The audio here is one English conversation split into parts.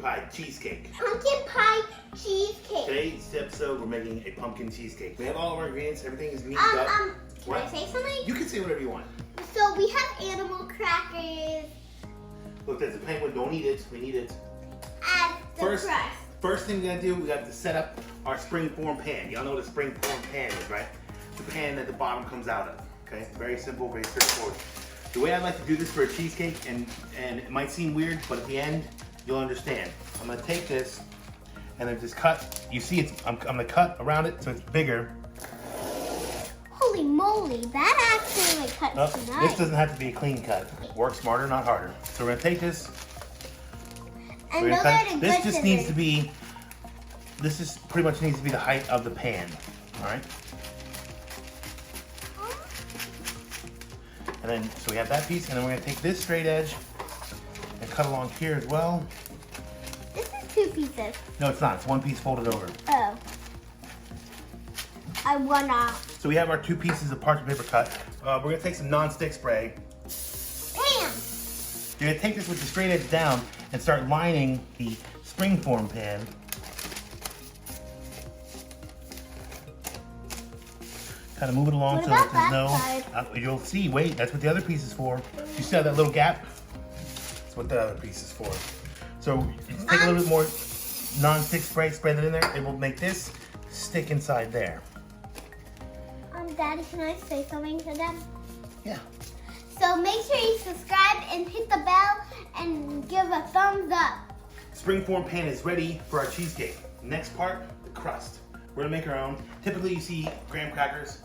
pie cheesecake. Pumpkin pie cheesecake. Today's episode, we're making a pumpkin cheesecake. We have all of our ingredients. Everything is meated up. Can I say something? You can say whatever you want. So we have animal crackers. Look, there's a penguin. Don't eat it. We need it. As the crust. First thing we gotta do, we got to set up our springform pan. Y'all know what a springform pan is, right? The pan that the bottom comes out of. Okay, very simple, very straightforward. The way I like to do this for a cheesecake, and it might seem weird, but at the end, you'll understand. I'm gonna take this and then just cut. You see, I'm gonna cut around it so it's bigger. Holy moly, that actually cuts nice. This doesn't have to be a clean cut. Work smarter, not harder. So we're gonna take this. And those are the this good just scissors. needs to be. This is pretty much needs to be the height of the pan. All right. And then, so we have that piece, and then we're gonna take this straight edge and cut along here as well. This is two pieces. No, it's not. It's one piece folded over. Oh. I wanna. So we have our two pieces of parchment paper cut. We're gonna take some non-stick spray. Bam! You're gonna take this with the straight edge down and start lining the springform pan. Kind of move it along What so about that that there's no. You'll see. Wait, that's what the other piece is for. You see that little gap? That's what the other piece is for. So just take a little bit more non-stick spray, spray that in there. It will make this stick inside there. Daddy, can I say something to them? Yeah. So make sure you subscribe and hit the bell and give a thumbs up. Springform pan is ready for our cheesecake. Next part, the crust. We're gonna make our own. Typically you see graham crackers.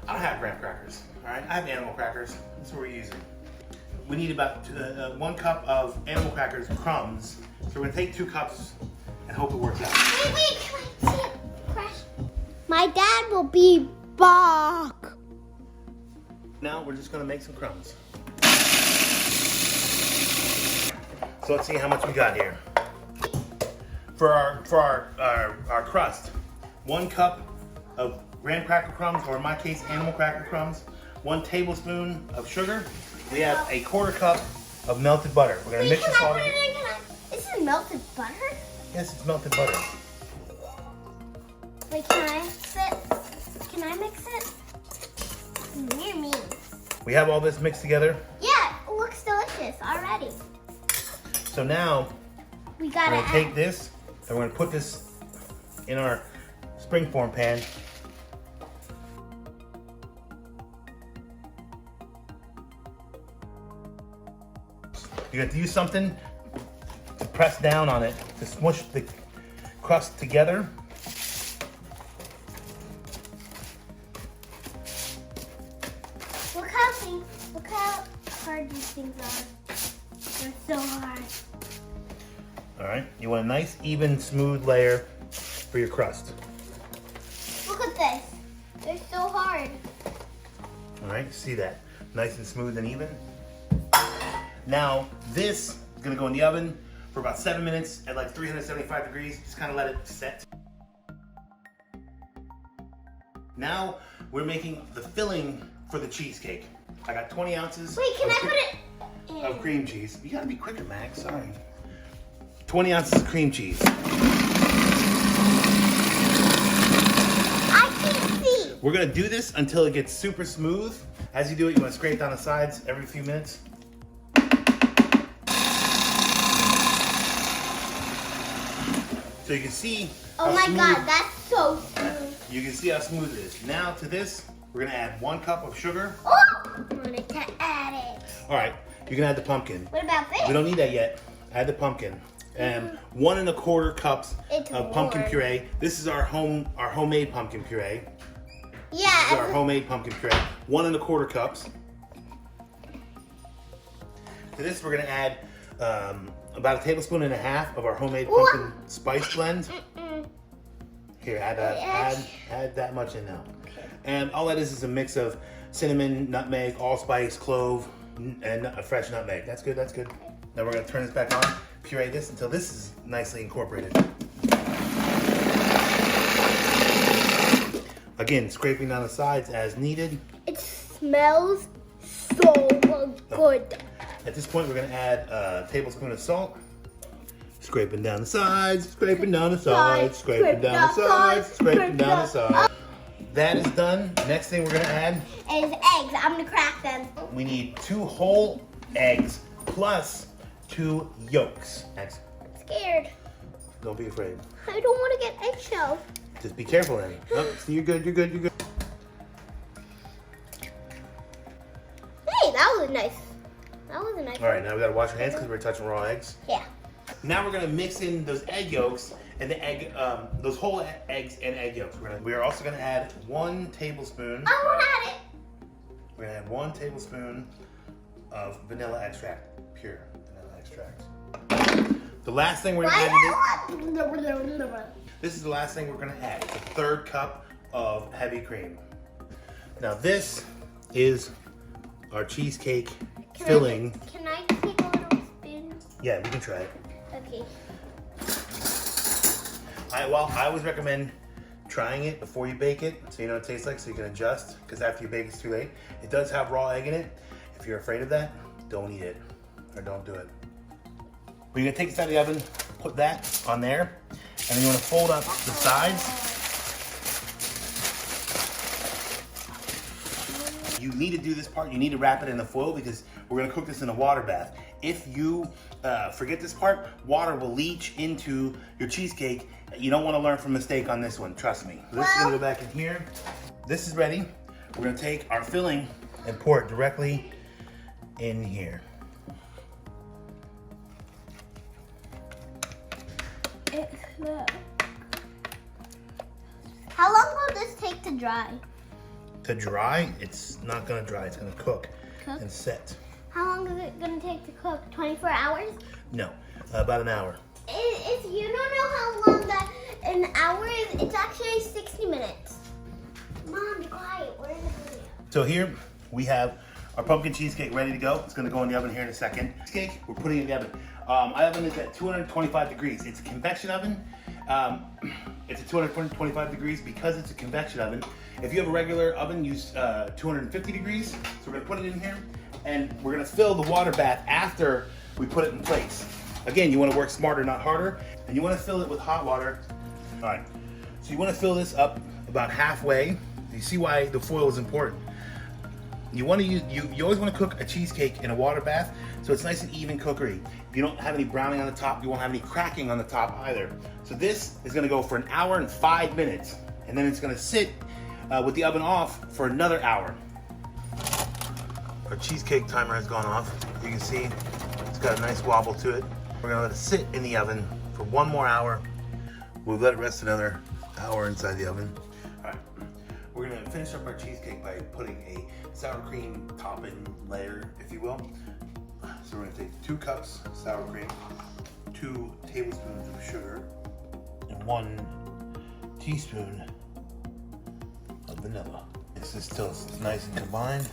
I don't have graham crackers, all right? I have animal crackers. That's what we're using. We need about 1 cup of animal crackers crumbs. So we're gonna take 2 cups and hope it works out. Wait, can I see it? Crash. My dad will be back. Now we're just gonna make some crumbs. So let's see how much we got here. For our crust, 1 cup of graham cracker crumbs, or in my case, animal cracker crumbs, 1 tablespoon of sugar. We have a 1/4 cup of melted butter. We're gonna mix this all together. This is melted butter? Yes, it's melted butter. Wait, can I mix it? Can I mix it? Near me. We have all this mixed together. Yeah, it looks delicious already. So now We we're gotta gonna take this and we're gonna put this in our springform pan. You have to use something to press down on it to smush the crust together. Look how hard these things are. They're so hard. All right, you want a nice, even, smooth layer for your crust. Look at this. They're so hard. All right, see that? Nice and smooth and even. Now, this is gonna go in the oven for about 7 minutes at like 375 degrees. Just kind of let it set. Now, we're making the filling for the cheesecake. I got 20 ounces. Wait, can I put it in? Of cream cheese. You gotta be quicker, Max, sorry. 20 ounces of cream cheese. I can't see. We're gonna do this until it gets super smooth. As you do it, you wanna scrape down the sides every few minutes. So you can see. Oh my God, that's so smooth. You can see how smooth it is. Now to this, we're gonna add 1 cup of sugar. Oh, I wanted to add it. All right, you can add the pumpkin. What about this? We don't need that yet. Add the pumpkin. 1 1/4 cups It's of pumpkin warm. puree. This is our homemade pumpkin puree. This is Yeah. our homemade pumpkin puree. 1 1/4 cups. To this, we're gonna add about 1.5 tablespoons of our homemade pumpkin spice blend. Here, add that much in now. And all that is a mix of cinnamon, nutmeg, allspice, clove, and a fresh nutmeg. That's good, that's good. Now we're gonna turn this back on, puree this until this is nicely incorporated. Again, scraping down the sides as needed. It smells so good. At this point, we're gonna add a tablespoon of salt, Scraping down the sides, scraping down the sides, scraping down the sides, scraping down the sides. That is done. Next thing we're gonna add is eggs. I'm gonna crack them. We need 2 whole eggs plus 2 yolks. Eggs. I'm scared. Don't be afraid. I don't want to get eggshell. Just be careful then. Oh, see, you're good, you're good, you're good. Hey, that was nice. That was a nice. All right, now we gotta wash our hands because we're touching raw eggs. Yeah. Now we're gonna mix in those egg yolks and the egg, those whole eggs and egg yolks. We are also gonna add 1 tablespoon. I won't add it. We're gonna add 1 tablespoon of vanilla extract, pure vanilla extract. The last thing we're gonna add. This is the last thing we're gonna add. It's a 3rd cup of heavy cream. Now this is our cheesecake filling. Can I take a little spoon? Yeah, we can try it. Okay. I always recommend trying it before you bake it, so you know what it tastes like, so you can adjust, because after you bake it's too late. It does have raw egg in it. If you're afraid of that, don't eat it, or don't do it. But you're gonna take this out of the oven, put that on there, and then you wanna fold up the sides. You need to do this part, you need to wrap it in the foil because we're gonna cook this in a water bath. If you forget this part, water will leach into your cheesecake. You don't wanna learn from mistake on this one, trust me. This is gonna go back in here. This is ready. We're gonna take our filling and pour it directly in here. How long will this take to dry? To dry, it's not gonna dry, it's gonna cook Cook? and set. How long is it gonna take to cook? 24 hours? No, about an hour. If you don't know how long an hour is, it's actually 60 minutes. Mom, be quiet. We're in the video. So here we have our pumpkin cheesecake ready to go. It's gonna go in the oven here in a second. Cheesecake, we're putting it in the oven. My oven is at 225 degrees. It's a convection oven. It's at 225 degrees because it's a convection oven. If you have a regular oven, use 250 degrees. So we're gonna put it in here and we're gonna fill the water bath after we put it in place. Again, you wanna work smarter, not harder. And you wanna fill it with hot water. All right, so you wanna fill this up about halfway. You see why the foil is important. You want to use, you always want to cook a cheesecake in a water bath so it's nice and even cookery. You don't have any browning on the top, you won't have any cracking on the top either. So this is going to go for an hour and 5 minutes, and then it's going to sit with the oven off for another hour. Our cheesecake timer has gone off. You can see it's got a nice wobble to it. We're going to let it sit in the oven for 1 more hour. We'll let it rest another hour inside the oven. All right. We're gonna finish up our cheesecake by putting a sour cream topping layer, if you will. So we're gonna take 2 cups of sour cream, 2 tablespoons of sugar, and 1 teaspoon of vanilla. This is still nice and combined.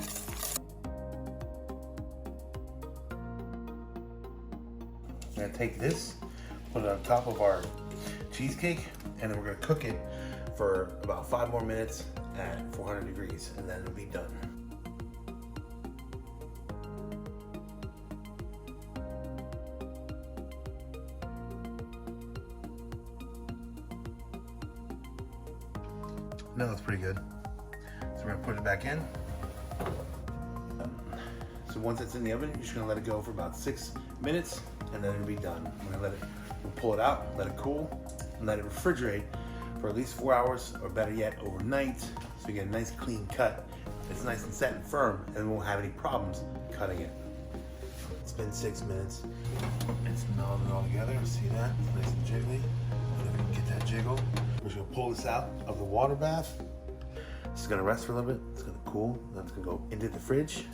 We're gonna take this, put it on top of our cheesecake, and then we're gonna cook it for about 5 more minutes at 400 degrees, and then it'll be done. No, that's pretty good. So we're gonna put it back in. So once it's in the oven, you're just gonna let it go for about 6 minutes, and then it'll be done. We'll pull it out, let it cool, and let it refrigerate for at least 4 hours, or better yet, overnight, so you get a nice clean cut. It's nice and set and firm, and we won't have any problems cutting it. It's been 6 minutes. It's melded all together. See that? It's nice and jiggly. And if we can get that jiggle, we're just gonna pull this out of the water bath. This is gonna rest for a little bit. It's gonna cool. Then it's gonna go into the fridge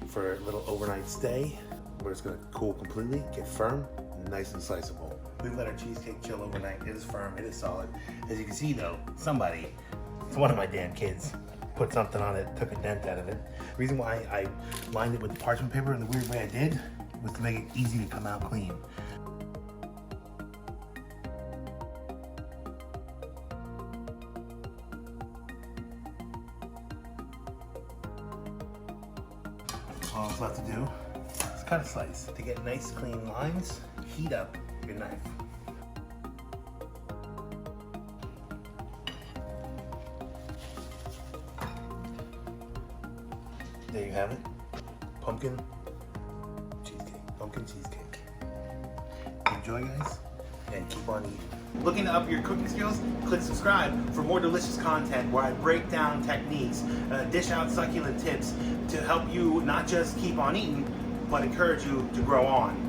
for a little overnight stay, where it's gonna cool completely, get firm, nice and sliceable. We've let our cheesecake chill overnight. It is firm, it is solid. As you can see though, somebody, it's one of my damn kids, put something on it, took a dent out of it. The reason why I lined it with parchment paper in the weird way I did was to make it easy to come out clean. All it's left to do is cut a slice. To get nice clean lines, heat up your knife. there you have it. Pumpkin cheesecake. Pumpkin cheesecake. Enjoy, guys, and keep on eating. Looking to up your cooking skills? Click subscribe for more delicious content where I break down techniques, dish out succulent tips to help you not just keep on eating, but encourage you to grow on.